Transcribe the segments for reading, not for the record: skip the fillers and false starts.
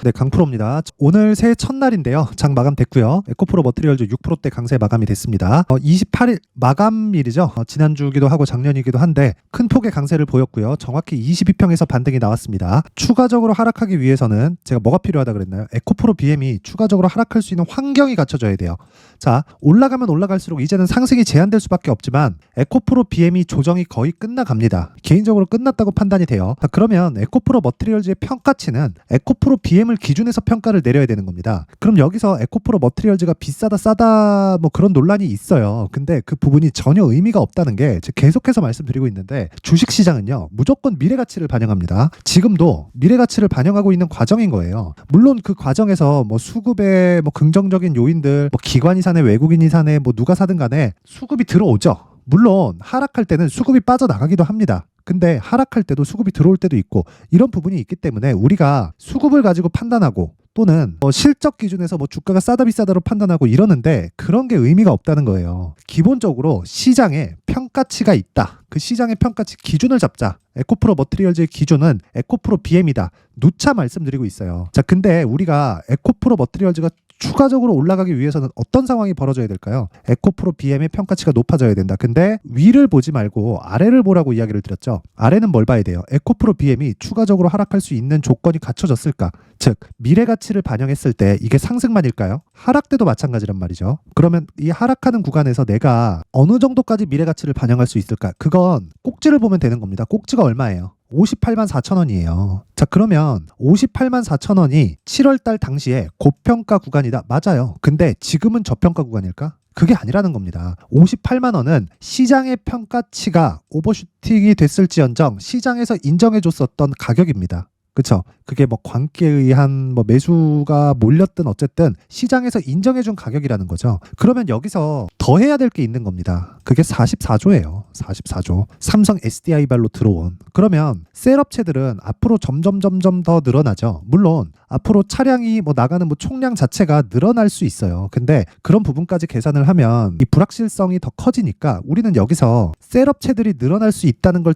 네, 강프로입니다. 오늘 새해 첫날인데요. 장 마감됐고요. 에코프로 머티리얼즈 6%대 강세 마감이 됐습니다. 28일 마감일이죠. 지난주기도 하고 작년이기도 한데 큰 폭의 강세를 보였고요. 정확히 22평에서 반등이 나왔습니다. 추가적으로 하락하기 위해서는 제가 뭐가 필요하다 그랬나요? 에코프로 BM이 추가적으로 하락할 수 있는 환경이 갖춰져야 돼요. 자, 올라가면 올라갈수록 이제는 상승이 제한될 수밖에 없지만 에코프로 BM이 조정이 거의 끝나갑니다. 개인적으로 끝났다고 판단이 돼요. 자, 그러면 에코프로 머티리얼즈의 평가치는 에코프로 BM을 기준해서 평가를 내려야 되는 겁니다. 그럼 여기서 에코프로 머티리얼즈가 비싸다 싸다 뭐 그런 논란이 있어요. 근데 그 부분이 전혀 의미가 없다는 게 제가 계속해서 말씀드리고 있는데 주식시장은요 무조건 미래가치를 반영합니다. 지금도 미래가치를 반영하고 있는 과정인 거예요. 물론 그 과정에서 뭐 수급의 뭐 긍정적인 요인들 뭐 기관이 사네 외국인이 사네 뭐 누가 사든 간에 수급이 들어오죠. 물론 하락할 때는 수급이 빠져나가기도 합니다. 근데 하락할 때도 수급이 들어올 때도 있고 이런 부분이 있기 때문에 우리가 수급을 가지고 판단하고 또는 실적 기준에서 뭐 주가가 싸다 비싸다로 판단하고 이러는데 그런 게 의미가 없다는 거예요. 기본적으로 시장에 평가치가 있다. 그 시장의 평가치 기준을 잡자. 에코프로 머티리얼즈의 기준은 에코프로 BM이다. 누차 말씀드리고 있어요. 자, 근데 우리가 에코프로 머티리얼즈가 추가적으로 올라가기 위해서는 어떤 상황이 벌어져야 될까요? 에코프로 BM의 평가치가 높아져야 된다. 근데 위를 보지 말고 아래를 보라고 이야기를 드렸죠. 아래는 뭘 봐야 돼요? 에코프로 BM이 추가적으로 하락할 수 있는 조건이 갖춰졌을까? 즉 미래가치를 반영했을 때 이게 상승만일까요? 하락 때도 마찬가지란 말이죠. 그러면 이 하락하는 구간에서 내가 어느 정도까지 미래가치를 반영할 수 있을까? 그건 꼭지를 보면 되는 겁니다. 꼭지가 얼마예요? 58만 4천 원이에요. 자, 그러면 58만 4천 원이 7월달 당시에 고평가 구간이다. 맞아요. 근데 지금은 저평가 구간일까? 그게 아니라는 겁니다. 58만 원은 시장의 평가치가 오버슈팅이 됐을지언정 시장에서 인정해줬었던 가격입니다. 그렇죠? 그게 뭐 관계에 의한 뭐 매수가 몰렸든 어쨌든 시장에서 인정해준 가격이라는 거죠. 그러면 여기서 더 해야 될 게 있는 겁니다. 그게 44조예요. 44조. 삼성 SDI발로 들어온. 그러면 셀업체들은 앞으로 점점 더 늘어나죠. 물론 앞으로 차량이 뭐 나가는 뭐 총량 자체가 늘어날 수 있어요. 근데 그런 부분까지 계산을 하면 이 불확실성이 더 커지니까 우리는 여기서 셀업체들이 늘어날 수 있다는 걸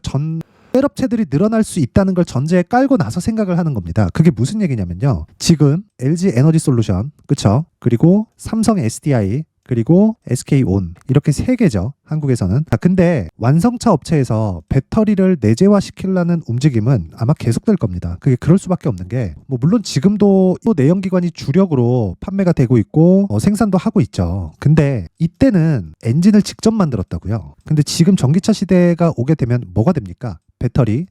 전제에 깔고 나서 생각을 하는 겁니다. 그게 무슨 얘기냐면요. 지금 LG 에너지 솔루션, 그쵸? 그리고 삼성 SDI, 그리고 SK온 이렇게 세 개죠. 한국에서는. 근데 완성차 업체에서 배터리를 내재화시키려는 움직임은 아마 계속될 겁니다. 그게 그럴 수밖에 없는 게 뭐 물론 지금도 또 내연기관이 주력으로 판매가 되고 있고 생산도 하고 있죠. 근데 이때는 엔진을 직접 만들었다고요. 근데 지금 전기차 시대가 오게 되면 뭐가 됩니까? 배터리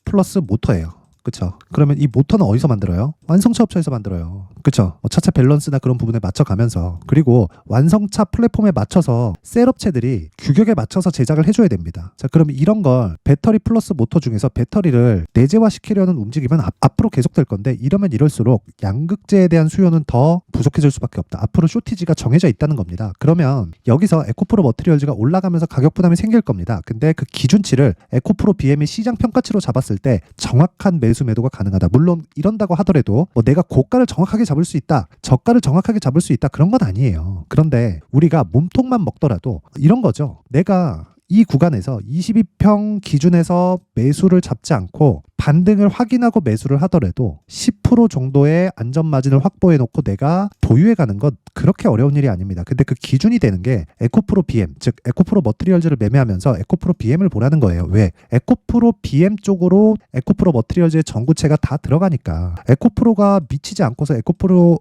플러스 모터예요. 그쵸? 그러면 이 모터는 어디서 만들어요? 완성차 업체에서 만들어요. 그쵸? 차체 밸런스나 그런 부분에 맞춰가면서 그리고 완성차 플랫폼에 맞춰서 셀업체들이 규격에 맞춰서 제작을 해줘야 됩니다. 자, 그럼 이런 걸 배터리 플러스 모터 중에서 배터리를 내재화시키려는 움직임은 앞으로 계속될 건데 이러면 이럴수록 양극재에 대한 수요는 더 부족해질 수밖에 없다. 앞으로 쇼티지가 정해져 있다는 겁니다. 그러면 여기서 에코프로 머티리얼즈가 올라가면서 가격 부담이 생길 겁니다. 근데 그 기준치를 에코프로 BM의 시장 평가치로 잡았을 때 정확한 매도가 가능하다. 물론 이런다고 하더라도 뭐 내가 고가를 정확하게 잡을 수 있다. 저가를 정확하게 잡을 수 있다. 그런 건 아니에요. 그런데 우리가 몸통만 먹더라도 이런 거죠. 내가 이 구간에서 22평 기준에서 매수를 잡지 않고 반등을 확인하고 매수를 하더라도 10% 정도의 안전마진을 확보해 놓고 내가 보유해 가는 건 그렇게 어려운 일이 아닙니다. 근데 그 기준이 되는 게 에코프로 BM, 즉 에코프로 머티리얼즈를 매매하면서 에코프로 BM을 보라는 거예요. 왜? 에코프로 BM 쪽으로 에코프로 머티리얼즈의 전구체가 다 들어가니까 에코프로가 미치지 않고서 에코프로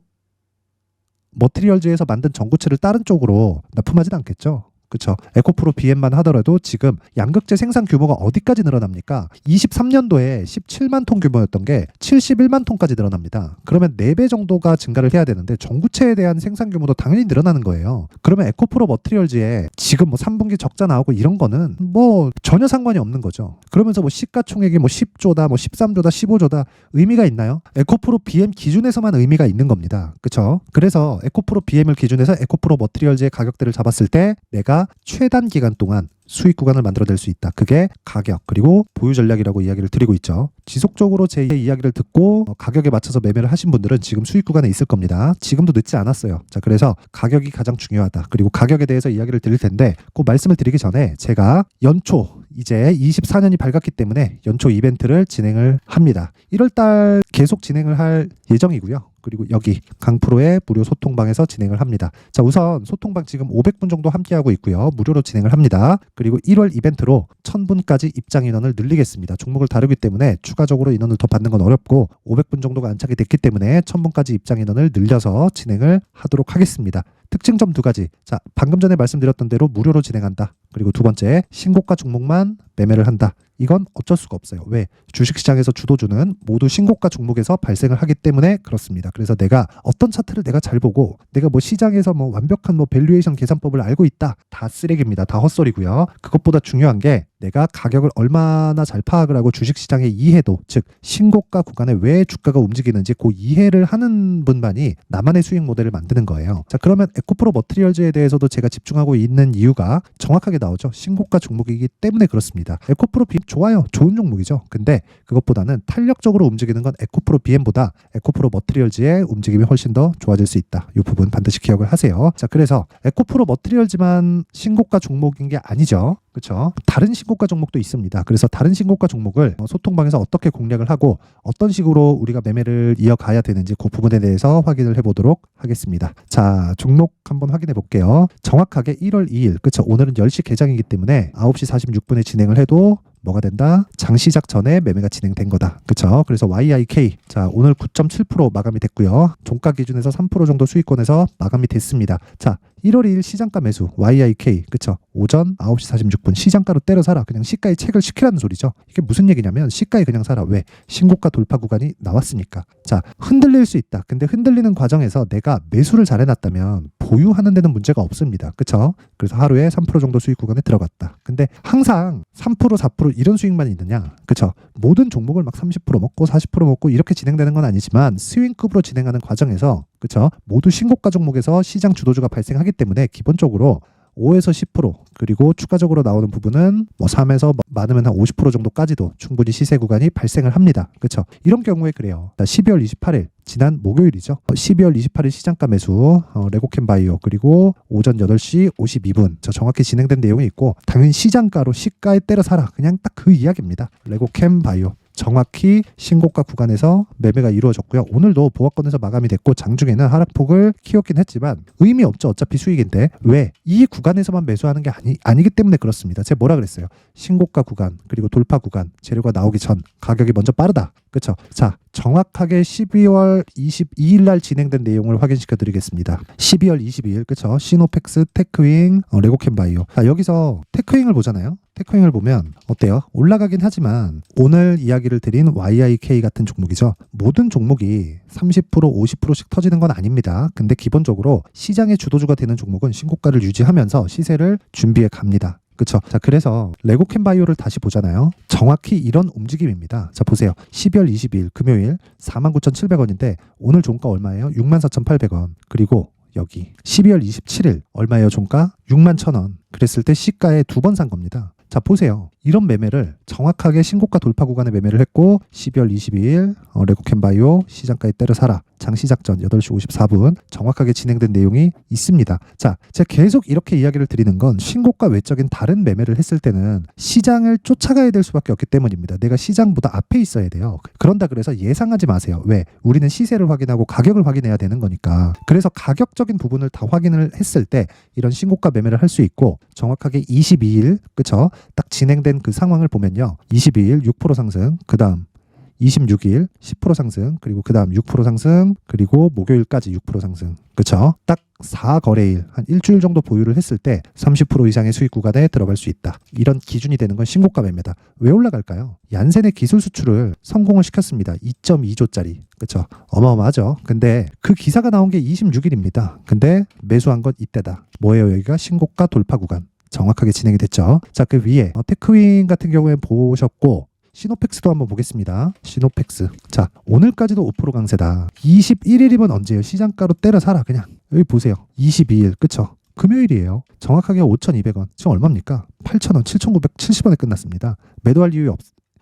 머티리얼즈에서 만든 전구체를 다른 쪽으로 납품하진 않겠죠. 그렇죠. 에코프로 BM만 하더라도 지금 양극재 생산 규모가 어디까지 늘어납니까? 23년도에 17만 톤 규모였던 게 71만 톤까지 늘어납니다. 그러면 4배 정도가 증가를 해야 되는데 전구체에 대한 생산 규모도 당연히 늘어나는 거예요. 그러면 에코프로 머티리얼즈에 지금 뭐 3분기 적자 나오고 이런 거는 뭐 전혀 상관이 없는 거죠. 그러면서 뭐 시가총액이 뭐 10조다, 뭐 13조다, 15조다 의미가 있나요? 에코프로 BM 기준에서만 의미가 있는 겁니다. 그렇죠? 그래서 에코프로 BM을 기준해서 에코프로 머티리얼즈의 가격대를 잡았을 때 내가 최단 기간 동안 수익 구간을 만들어낼 수 있다. 그게 가격 그리고 보유 전략이라고 이야기를 드리고 있죠. 지속적으로 제 이야기를 듣고 가격에 맞춰서 매매를 하신 분들은 지금 수익 구간에 있을 겁니다. 지금도 늦지 않았어요. 자, 그래서 가격이 가장 중요하다. 그리고 가격에 대해서 이야기를 드릴 텐데 꼭 말씀을 드리기 전에 제가 연초 이제 24년이 밝았기 때문에 연초 이벤트를 진행을 합니다. 1월달 계속 진행을 할 예정이고요. 그리고 여기 강프로의 무료 소통방에서 진행을 합니다. 자, 우선 소통방 지금 500분 정도 함께하고 있고요. 무료로 진행을 합니다. 그리고 1월 이벤트로 1000분까지 입장 인원을 늘리겠습니다. 종목을 다루기 때문에 추가적으로 인원을 더 받는 건 어렵고 500분 정도가 안착이 됐기 때문에 1000분까지 입장 인원을 늘려서 진행을 하도록 하겠습니다. 특징점 2가지. 자, 방금 전에 말씀드렸던 대로 무료로 진행한다. 그리고 2번째, 신고가 종목만 매매를 한다. 이건 어쩔 수가 없어요. 왜? 주식시장에서 주도주는 모두 신고가 종목에서 발생을 하기 때문에 그렇습니다. 그래서 내가 어떤 차트를 내가 잘 보고 내가 뭐 시장에서 뭐 완벽한 뭐 밸류에이션 계산법을 알고 있다. 다 쓰레기입니다. 다 헛소리고요. 그것보다 중요한 게 내가 가격을 얼마나 잘 파악을 하고 주식시장의 이해도, 즉 신고가 구간에 왜 주가가 움직이는지 그 이해를 하는 분만이 나만의 수익 모델을 만드는 거예요. 자, 그러면 에코프로 머티리얼즈에 대해서도 제가 집중하고 있는 이유가 정확하게 나오죠. 신고가 종목이기 때문에 그렇습니다. 에코프로 BM 좋아요. 좋은 종목이죠. 근데 그것보다는 탄력적으로 움직이는 건 에코프로 BM보다 에코프로 머티리얼즈의 움직임이 훨씬 더 좋아질 수 있다. 이 부분 반드시 기억을 하세요. 자, 그래서 에코프로 머티리얼즈만 신고가 종목인 게 아니죠. 그렇죠. 다른 신고가 종목도 있습니다. 그래서 다른 신고가 종목을 소통방에서 어떻게 공략을 하고 어떤 식으로 우리가 매매를 이어가야 되는지 그 부분에 대해서 확인을 해보도록 하겠습니다. 자, 종목 한번 확인해 볼게요. 정확하게 1월 2일, 그렇죠. 오늘은 10시 개장이기 때문에 9시 46분에 진행을 해도 뭐가 된다? 장시작 전에 매매가 진행된 거다. 그렇죠? 그래서 YIK, 자, 오늘 9.7% 마감이 됐고요. 종가 기준에서 3% 정도 수익권에서 마감이 됐습니다. 자, 1월 2일 시장가 매수 YIK, 그쵸? 오전 9시 46분 시장가로 때려 사라. 그냥 시가에 책을 시키라는 소리죠. 이게 무슨 얘기냐면 시가에 그냥 사라. 왜? 신고가 돌파 구간이 나왔으니까. 자, 흔들릴 수 있다. 근데 흔들리는 과정에서 내가 매수를 잘 해놨다면 보유하는 데는 문제가 없습니다. 그쵸? 그래서 하루에 3% 정도 수익 구간에 들어갔다. 근데 항상 3% 4% 이런 수익만 있느냐? 그쵸? 모든 종목을 막 30% 먹고 40% 먹고 이렇게 진행되는 건 아니지만 스윙급으로 진행하는 과정에서, 그쵸? 모두 신고가 종목에서 시장 주도주가 발생하기 때문에 기본적으로 5에서 10% 그리고 추가적으로 나오는 부분은 뭐 3에서 많으면 한 50% 정도까지도 충분히 시세 구간이 발생을 합니다. 그렇죠? 이런 경우에 그래요. 12월 28일 지난 목요일이죠. 12월 28일 시장가 매수 레고캠 바이오 그리고 오전 8시 52분 정확히 진행된 내용이 있고 당연히 시장가로 시가에 때려 사라. 그냥 딱 그 이야기입니다. 레고캠 바이오. 정확히 신고가 구간에서 매매가 이루어졌고요. 오늘도 보합권에서 마감이 됐고 장중에는 하락폭을 키웠긴 했지만 의미 없죠. 어차피 수익인데. 왜? 이 구간에서만 매수하는 게 아니기 때문에 그렇습니다. 제가 뭐라 그랬어요? 신고가 구간 그리고 돌파 구간 재료가 나오기 전 가격이 먼저 빠르다. 그렇죠? 자, 정확하게 12월 22일 날 진행된 내용을 확인시켜 드리겠습니다. 12월 22일 그렇죠? 시노펙스, 테크윙, 레고캠 바이오. 자, 여기서 테크윙을 보잖아요. 테크윙을 보면 어때요? 올라가긴 하지만 오늘 이야기를 드린 YIK 같은 종목이죠. 모든 종목이 30% 50%씩 터지는 건 아닙니다. 근데 기본적으로 시장의 주도주가 되는 종목은 신고가를 유지하면서 시세를 준비해 갑니다. 그쵸? 자, 그래서 레고캠 바이오를 다시 보잖아요. 정확히 이런 움직임입니다. 자, 보세요. 12월 22일 금요일 49,700원인데 오늘 종가 얼마예요? 64,800원. 그리고 여기 12월 27일 얼마예요? 종가 61,000원. 그랬을 때 시가에 2번 산 겁니다. 자, 보세요. 이런 매매를 정확하게 신고가 돌파 구간에 매매를 했고 12월 22일 레고캠 바이오 시장가에 때려 사라. 장시작 전 8시 54분 정확하게 진행된 내용이 있습니다. 자, 제가 계속 이렇게 이야기를 드리는 건 신고가 외적인 다른 매매를 했을 때는 시장을 쫓아가야 될 수밖에 없기 때문입니다. 내가 시장보다 앞에 있어야 돼요. 그런다 그래서 예상하지 마세요. 왜? 우리는 시세를 확인하고 가격을 확인해야 되는 거니까. 그래서 가격적인 부분을 다 확인을 했을 때 이런 신고가 매매를 할 수 있고 정확하게 22일 그쵸? 딱 진행된 그 상황을 보면요. 22일 6% 상승, 그 다음 26일 10% 상승, 그리고 그 다음 6% 상승, 그리고 목요일까지 6% 상승. 그쵸? 딱 4거래일, 한 일주일 정도 보유를 했을 때 30% 이상의 수익 구간에 들어갈 수 있다. 이런 기준이 되는 건 신고가 매매다. 왜 올라갈까요? 얀센의 기술 수출을 성공을 시켰습니다. 2.2조짜리. 그쵸? 어마어마하죠? 근데 그 기사가 나온 게 26일입니다. 근데 매수한 건 이때다. 뭐예요? 여기가 신고가 돌파 구간. 정확하게 진행이 됐죠. 자, 그 위에 테크윙 같은 경우에 보셨고 시노펙스도 한번 보겠습니다. 시노펙스. 자, 오늘까지도 5% 강세다. 21일이면 언제예요? 시장가로 때려 사라. 그냥 여기 보세요. 22일. 그쵸? 금요일이에요. 정확하게 5,200원. 지금 얼마입니까? 8,000원, 7,970원에 끝났습니다. 매도할 이유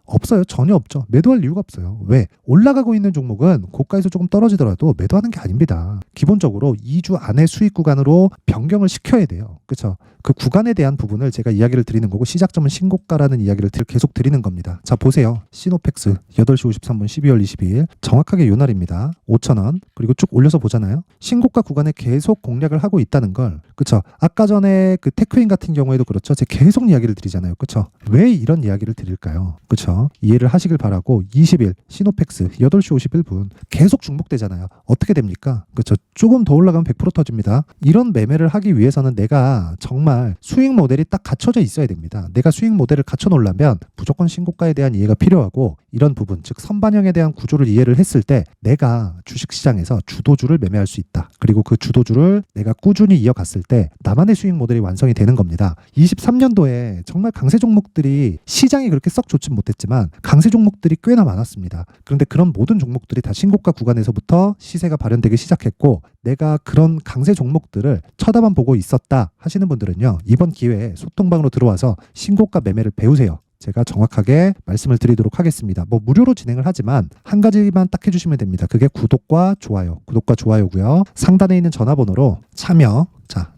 없어요. 전혀 없죠. 매도할 이유가 없어요. 왜? 올라가고 있는 종목은 고가에서 조금 떨어지더라도 매도하는 게 아닙니다. 기본적으로 2주 안에 수익 구간으로 변경을 시켜야 돼요. 그렇죠? 그 구간에 대한 부분을 제가 이야기를 드리는 거고 시작점은 신고가라는 이야기를 계속 드리는 겁니다. 자 보세요. 시노펙스 8시 53분 12월 22일 정확하게 요 날입니다. 5,000원 그리고 쭉 올려서 보잖아요. 신고가 구간에 계속 공략을 하고 있다는 걸 그쵸? 아까 전에 그 테크인 같은 경우에도 그렇죠. 제가 계속 이야기를 드리잖아요. 그쵸? 왜 이런 이야기를 드릴까요? 그쵸? 이해를 하시길 바라고 20일 시노펙스 8시 51분 계속 중복되잖아요. 어떻게 됩니까? 그쵸? 조금 더 올라가면 100% 터집니다. 이런 매매를 하기 위해서는 내가 정말 수익 모델이 딱 갖춰져 있어야 됩니다. 내가 수익 모델을 갖춰 놓으려면 무조건 신고가에 대한 이해가 필요하고 이런 부분 즉 선반영에 대한 구조를 이해를 했을 때 내가 주식시장에서 주도주를 매매할 수 있다. 그리고 그 주도주를 내가 꾸준히 이어갔을 때 나만의 수익 모델이 완성이 되는 겁니다. 23년도에 정말 강세 종목들이 시장이 그렇게 썩 좋진 못했지만 강세 종목들이 꽤나 많았습니다. 그런데 그런 모든 종목들이 다 신고가 구간에서부터 시세가 발현되기 시작했고 내가 그런 강세 종목들을 쳐다만 보고 있었다 하시는 분들은요. 이번 기회에 소통방으로 들어와서 신고가 매매를 배우세요. 제가 정확하게 말씀을 드리도록 하겠습니다. 뭐 무료로 진행을 하지만 한 가지만 딱 해주시면 됩니다. 그게 구독과 좋아요. 구독과 좋아요고요. 상단에 있는 전화번호로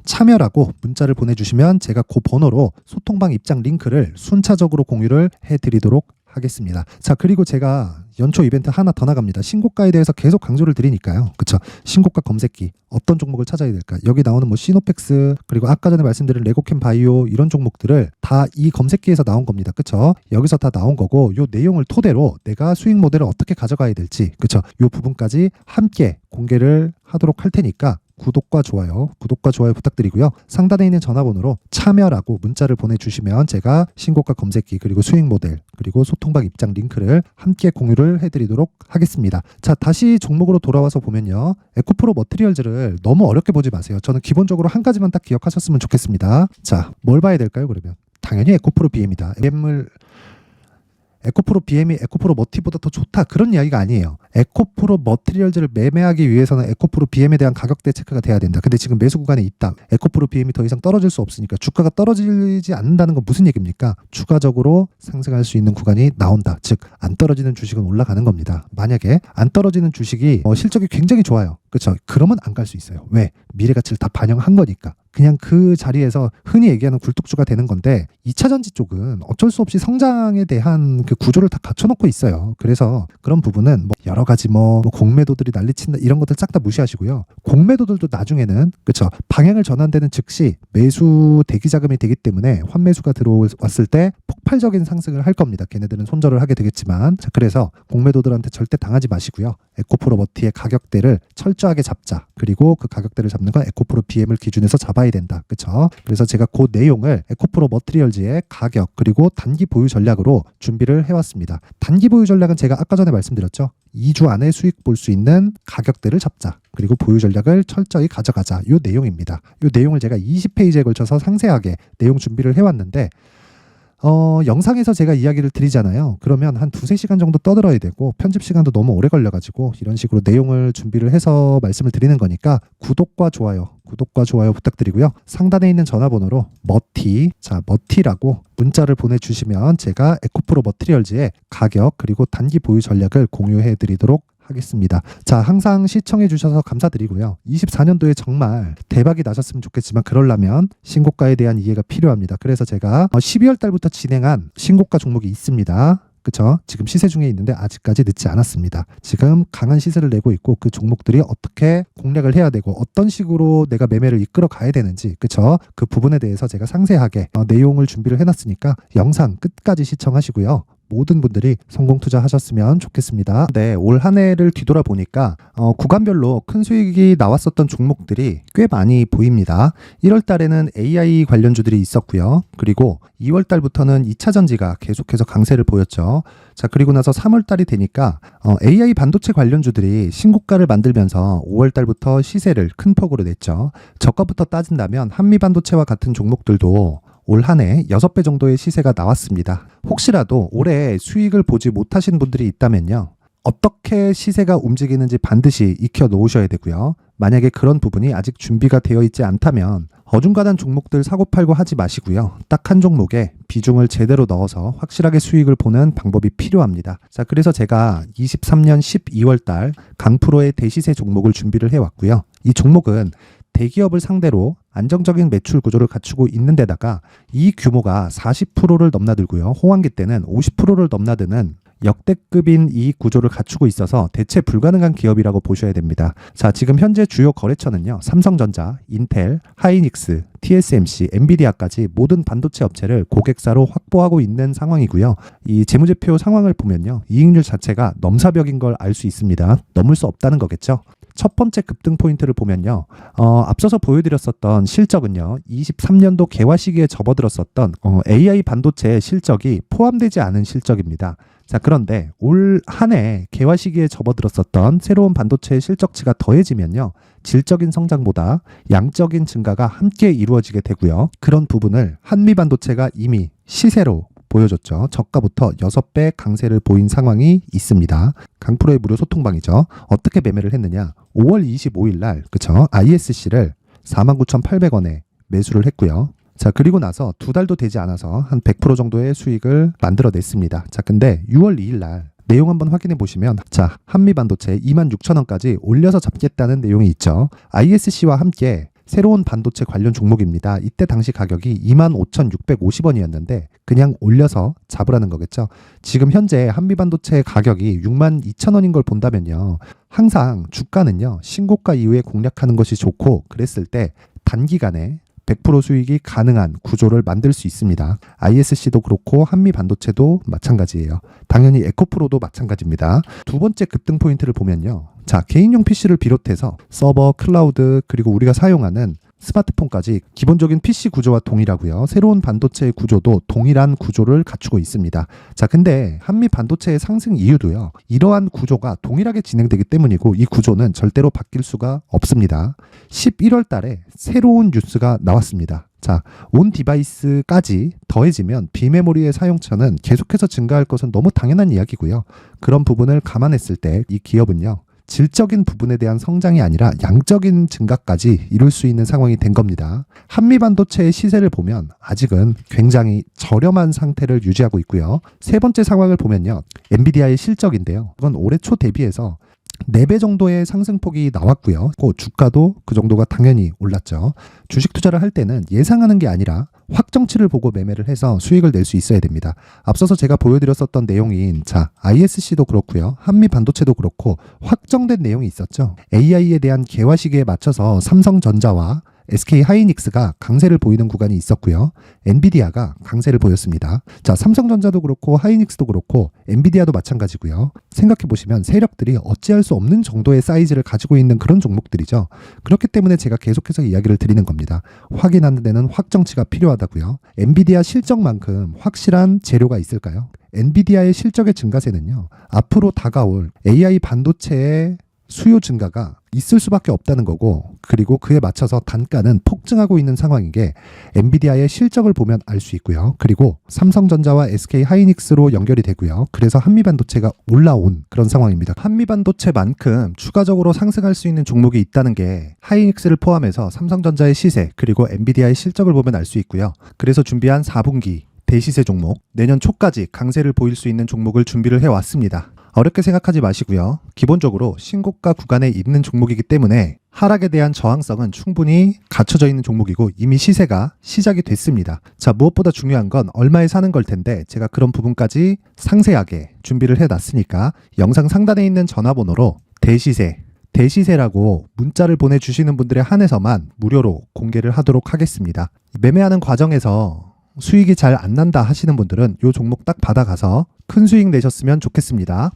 참여라고 문자를 보내주시면 제가 그 번호로 소통방 입장 링크를 순차적으로 공유를 해드리도록 하겠습니다. 자 그리고 제가 연초 이벤트 하나 더 나갑니다. 신고가에 대해서 계속 강조를 드리니까요. 그쵸? 신고가 검색기 어떤 종목을 찾아야 될까? 여기 나오는 뭐 시노펙스 그리고 아까 전에 말씀드린 레고캠 바이오 이런 종목들을 다 이 검색기에서 나온 겁니다. 그쵸? 여기서 다 나온 거고 요 내용을 토대로 내가 수익 모델을 어떻게 가져가야 될지 그쵸? 요 부분까지 함께 공개를 하도록 할 테니까 구독과 좋아요 부탁드리고요. 상단에 있는 전화번호로 참여라고 문자를 보내주시면 제가 신고가 검색기 그리고 수익 모델 그리고 소통방 입장 링크를 함께 공유를 해드리도록 하겠습니다. 자 다시 종목으로 돌아와서 보면요. 에코프로 머티리얼즈를 너무 어렵게 보지 마세요. 저는 기본적으로 한 가지만 딱 기억하셨으면 좋겠습니다. 자 뭘 봐야 될까요 그러면? 당연히 에코프로 BM이다. 에코프로 BM이 에코프로 머티보다 더 좋다 그런 이야기가 아니에요. 에코프로 머티리얼즈를 매매하기 위해서는 에코프로 BM에 대한 가격대 체크가 돼야 된다. 근데 지금 매수 구간에 있다. 에코프로 BM이 더 이상 떨어질 수 없으니까 주가가 떨어지지 않는다는 건 무슨 얘기입니까? 추가적으로 상승할 수 있는 구간이 나온다. 즉 안 떨어지는 주식은 올라가는 겁니다. 만약에 안 떨어지는 주식이 실적이 굉장히 좋아요. 그렇죠? 그러면 안 갈 수 있어요. 왜? 미래 가치를 다 반영한 거니까. 그냥 그 자리에서 흔히 얘기하는 굴뚝주가 되는 건데 2차 전지 쪽은 어쩔 수 없이 성장에 대한 그 구조를 다 갖춰놓고 있어요. 그래서 그런 부분은 뭐 여러 가지 공매도들이 난리친다 이런 것들 싹 다 무시하시고요. 공매도들도 나중에는 그쵸 방향을 전환되는 즉시 매수 대기 자금이 되기 때문에 환매수가 들어왔을 때 폭발적인 상승을 할 겁니다. 걔네들은 손절을 하게 되겠지만 자 그래서 공매도들한테 절대 당하지 마시고요. 에코프로 머티의 가격대를 철저하게 잡자. 그리고 그 가격대를 잡는 건 에코프로 BM을 기준해서 잡아야 된다. 그쵸? 그래서 제가 그 내용을 에코프로 머티리얼즈의 가격 그리고 단기 보유 전략으로 준비를 해왔습니다. 단기 보유 전략은 제가 아까 전에 말씀드렸죠. 2주 안에 수익 볼 수 있는 가격대를 잡자. 그리고 보유 전략을 철저히 가져가자. 이 내용입니다. 이 내용을 제가 20페이지에 걸쳐서 상세하게 내용 준비를 해왔는데 영상에서 제가 이야기를 드리잖아요. 그러면 한 2-3시간 정도 떠들어야 되고 편집 시간도 너무 오래 걸려가지고 이런 식으로 내용을 준비를 해서 말씀을 드리는 거니까 구독과 좋아요 부탁드리고요. 상단에 있는 전화번호로 머티라고 문자를 보내주시면 제가 에코프로 머티리얼즈의 가격 그리고 단기 보유 전략을 공유해 드리도록 하겠습니다. 자, 항상 시청해 주셔서 감사드리고요. 24년도에 정말 대박이 나셨으면 좋겠지만 그러려면 신고가에 대한 이해가 필요합니다. 그래서 제가 12월 달부터 진행한 신고가 종목이 있습니다. 그쵸? 지금 시세 중에 있는데 아직까지 늦지 않았습니다. 지금 강한 시세를 내고 있고 그 종목들이 어떻게 공략을 해야 되고 어떤 식으로 내가 매매를 이끌어 가야 되는지 그쵸? 그 부분에 대해서 제가 상세하게 내용을 준비를 해놨으니까 영상 끝까지 시청하시고요. 모든 분들이 성공 투자하셨으면 좋겠습니다. 네, 올 한 해를 뒤돌아보니까 구간별로 큰 수익이 나왔었던 종목들이 꽤 많이 보입니다. 1월 달에는 AI 관련주들이 있었고요. 그리고 2월 달부터는 2차 전지가 계속해서 강세를 보였죠. 자, 그리고 나서 3월 달이 되니까 AI 반도체 관련주들이 신고가를 만들면서 5월 달부터 시세를 큰 폭으로 냈죠. 저가부터 따진다면 한미 반도체와 같은 종목들도 올 한 해 6배 정도의 시세가 나왔습니다. 혹시라도 올해 수익을 보지 못하신 분들이 있다면요. 어떻게 시세가 움직이는지 반드시 익혀 놓으셔야 되고요. 만약에 그런 부분이 아직 준비가 되어 있지 않다면 어중간한 종목들 사고팔고 하지 마시고요. 딱 한 종목에 비중을 제대로 넣어서 확실하게 수익을 보는 방법이 필요합니다. 자, 그래서 제가 23년 12월 달 강프로의 대시세 종목을 준비를 해왔고요. 이 종목은 대기업을 상대로 안정적인 매출 구조를 갖추고 있는 데다가 이 규모가 40%를 넘나들고요. 호황기 때는 50%를 넘나드는 역대급인 이익 구조를 갖추고 있어서 대체 불가능한 기업이라고 보셔야 됩니다. 자, 지금 현재 주요 거래처는요. 삼성전자, 인텔, 하이닉스, TSMC, 엔비디아까지 모든 반도체 업체를 고객사로 확보하고 있는 상황이고요. 이 재무제표 상황을 보면요. 이익률 자체가 넘사벽인 걸 알 수 있습니다. 넘을 수 없다는 거겠죠. 첫 번째 급등 포인트를 보면요. 앞서서 보여드렸었던 실적은요. 23년도 개화 시기에 접어들었었던 AI 반도체의 실적이 포함되지 않은 실적입니다. 자, 그런데 올 한 해 개화 시기에 접어들었었던 새로운 반도체의 실적치가 더해지면요. 질적인 성장보다 양적인 증가가 함께 이루어지게 되고요. 그런 부분을 한미반도체가 이미 시세로 보여줬죠. 저가부터 6배 강세를 보인 상황이 있습니다. 강프로의 무료 소통방이죠. 어떻게 매매를 했느냐. 5월 25일 날 그쵸? ISC를 49,800원에 매수를 했고요. 자, 그리고 나서 2달도 되지 않아서 한 100% 정도의 수익을 만들어냈습니다. 자, 근데 6월 2일 날 내용 한번 확인해 보시면 자, 한미반도체 26,000원까지 올려서 잡겠다는 내용이 있죠. ISC와 함께 새로운 반도체 관련 종목입니다. 이때 당시 가격이 25,650원이었는데 그냥 올려서 잡으라는 거겠죠. 지금 현재 한미반도체 가격이 62,000원인 걸 본다면요. 항상 주가는요. 신고가 이후에 공략하는 것이 좋고 그랬을 때 단기간에 100% 수익이 가능한 구조를 만들 수 있습니다. ISC도 그렇고 한미반도체도 마찬가지예요. 당연히 에코프로도 마찬가지입니다. 두 번째 급등 포인트를 보면요. 자, 개인용 PC를 비롯해서 서버, 클라우드, 그리고 우리가 사용하는 스마트폰까지 기본적인 PC 구조와 동일하고요. 새로운 반도체의 구조도 동일한 구조를 갖추고 있습니다. 자, 근데 한미 반도체의 상승 이유도요. 이러한 구조가 동일하게 진행되기 때문이고 이 구조는 절대로 바뀔 수가 없습니다. 11월 달에 새로운 뉴스가 나왔습니다. 자, 온 디바이스까지 더해지면 비메모리의 사용처는 계속해서 증가할 것은 너무 당연한 이야기고요. 그런 부분을 감안했을 때 이 기업은요. 질적인 부분에 대한 성장이 아니라 양적인 증가까지 이룰 수 있는 상황이 된 겁니다. 한미반도체의 시세를 보면 아직은 굉장히 저렴한 상태를 유지하고 있고요. 세 번째 상황을 보면요. 엔비디아의 실적인데요. 그건 올해 초 대비해서 4배 정도의 상승폭이 나왔고요. 주가도 그 정도가 당연히 올랐죠. 주식 투자를 할 때는 예상하는 게 아니라 확정치를 보고 매매를 해서 수익을 낼 수 있어야 됩니다. 앞서서 제가 보여드렸었던 내용인 자, ISC도 그렇고요. 한미반도체도 그렇고 확정된 내용이 있었죠. AI에 대한 개화 시기에 맞춰서 삼성전자와 SK 하이닉스가 강세를 보이는 구간이 있었고요. 엔비디아가 강세를 보였습니다. 자, 삼성전자도 그렇고 하이닉스도 그렇고 엔비디아도 마찬가지고요. 생각해 보시면 세력들이 어찌할 수 없는 정도의 사이즈를 가지고 있는 그런 종목들이죠. 그렇기 때문에 제가 계속해서 이야기를 드리는 겁니다. 확인하는 데는 확정치가 필요하다고요. 엔비디아 실적만큼 확실한 재료가 있을까요? 엔비디아의 실적의 증가세는요. 앞으로 다가올 AI 반도체의 수요 증가가 있을 수밖에 없다는 거고 그리고 그에 맞춰서 단가는 폭증하고 있는 상황인 게 엔비디아의 실적을 보면 알 수 있고요. 그리고 삼성전자와 SK 하이닉스로 연결이 되고요. 그래서 한미반도체가 올라온 그런 상황입니다. 한미반도체만큼 추가적으로 상승할 수 있는 종목이 있다는 게 하이닉스를 포함해서 삼성전자의 시세 그리고 엔비디아의 실적을 보면 알 수 있고요. 그래서 준비한 4분기 대시세 종목 내년 초까지 강세를 보일 수 있는 종목을 준비를 해왔습니다. 어렵게 생각하지 마시고요. 기본적으로 신고가 구간에 있는 종목이기 때문에 하락에 대한 저항성은 충분히 갖춰져 있는 종목이고 이미 시세가 시작이 됐습니다. 자, 무엇보다 중요한 건 얼마에 사는 걸 텐데 제가 그런 부분까지 상세하게 준비를 해놨으니까 영상 상단에 있는 전화번호로 대시세라고 문자를 보내주시는 분들에 한해서만 무료로 공개를 하도록 하겠습니다. 매매하는 과정에서 수익이 잘 안 난다 하시는 분들은 이 종목 딱 받아가서 큰 수익 내셨으면 좋겠습니다.